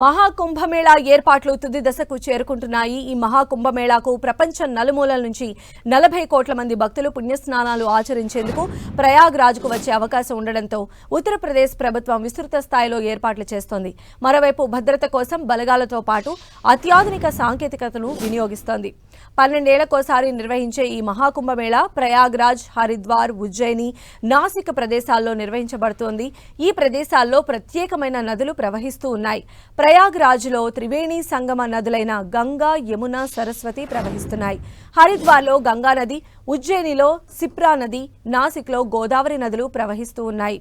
మహాకుంభమేళా ఏర్పాట్లు తుది దశకు చేరుకుంటున్నాయి. ఈ మహాకుంభమేళాకు ప్రపంచం నలుమూలల నుంచి 40 కోట్ల మంది భక్తులు పుణ్యస్నానాలు ఆచరించేందుకు ప్రయాగ్రాజ్కు వచ్చే అవకాశం ఉండడంతో ఉత్తరప్రదేశ్ ప్రభుత్వం విస్తృత స్థాయిలో ఏర్పాట్లు చేస్తోంది. మరోవైపు భద్రత కోసం బలగాలతో పాటు అత్యాధునిక సాంకేతికతను వినియోగిస్తోంది. 12 ఏళ్లకోసారి నిర్వహించే ఈ మహాకుంభమేళా ప్రయాగ్రాజ్, హరిద్వార్, ఉజ్జయిని, నాసిక్ ప్రదేశాల్లో నిర్వహించబడుతోంది. ఈ ప్రదేశాల్లో ప్రత్యేకమైన నదులు ప్రవహిస్తూ ఉన్నాయి. ప్రయాగ్రాజ్లో త్రివేణి సంగమ నదులైన గంగా, యమున, సరస్వతి ప్రవహిస్తున్నాయి. హరిద్వార్లో గంగా నది, ఉజ్జయినిలో సిప్రా నది, నాసిక్లో గోదావరి నదులు ప్రవహిస్తూ ఉన్నాయి.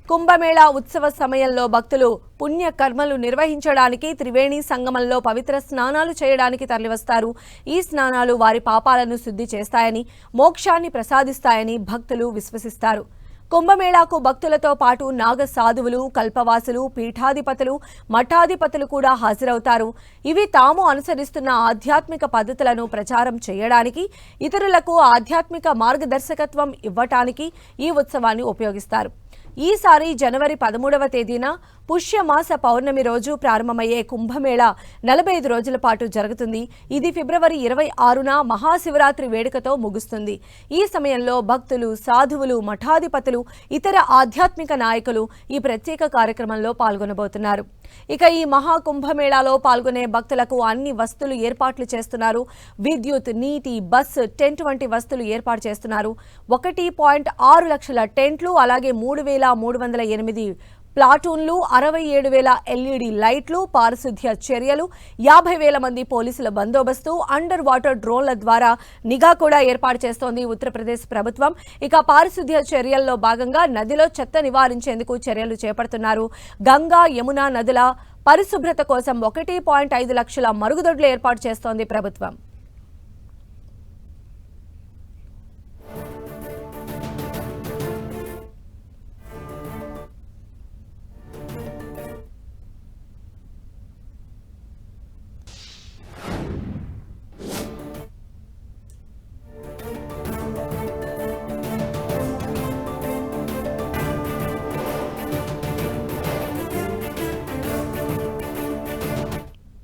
కుంభమేళా ఉత్సవ సమయంలో భక్తులు పుణ్య కర్మలు నిర్వహించడానికి త్రివేణి సంగమంలో పవిత్ర స్నానాలు చేయడానికి తరలివస్తారు. ఈ స్నానాలు వారి పాపాలను శుద్ధి చేస్తాయని, మోక్షాన్ని ప్రసాదిస్తాయని భక్తులు విశ్వసిస్తారు. కుంభమేళాకు భక్తులతో పాటు నాగ సాధువులు, కల్పవాసులు, పీఠాధిపతులు, మఠాధిపతులు కూడా హాజరవుతారు. ఇవి తాము అనుసరిస్తున్న ఆధ్యాత్మిక పద్ధతులను ప్రచారం చేయడానికి, ఇతరులకు ఆధ్యాత్మిక మార్గదర్శకత్వం ఇవ్వటానికి ఈ ఉత్సవాన్ని ఉపయోగిస్తారు. ఈసారి జనవరి 13వ తేదీన పుష్యమాస పౌర్ణమి రోజు ప్రారంభమయ్యే కుంభమేళా 45 రోజుల పాటు జరుగుతుంది. ఇది ఫిబ్రవరి 26న మహాశివరాత్రి వేడుకతో ముగుస్తుంది. ఈ సమయంలో భక్తులు, సాధువులు, మఠాధిపతులు, ఇతర ఆధ్యాత్మిక నాయకులు ఈ ప్రత్యేక కార్యక్రమంలో పాల్గొనబోతున్నారు. ఇక ఈ మహాకుంభమేళాలో పాల్గొనే భక్తులకు అన్ని వస్తువులు ఏర్పాట్లు చేస్తున్నారు. విద్యుత్, నీటి, బస్, టెంట్ వంటి వస్తువులు ఏర్పాటు చేస్తున్నారు. 1.6 లక్షల టెంట్లు, అలాగే 3,308 ప్లాటూన్లు, 67,000 LED లైట్లు, పారిశుద్ధ్య చర్యలు, 50,000 మంది పోలీసుల బందోబస్తు, అండర్ వాటర్ డ్రోన్ల ద్వారా నిఘా కూడా ఏర్పాటు చేస్తోంది ఉత్తరప్రదేశ్ ప్రభుత్వం. ఇక పారిశుద్ధ్య చర్యల్లో భాగంగా నదిలో చెత్త నివారించేందుకు చర్యలు చేపడుతున్నారు. గంగా, యమున నదుల పరిశుభ్రత కోసం 1.5 లక్షల మరుగుదొడ్లు ఏర్పాటు చేస్తోంది ప్రభుత్వం.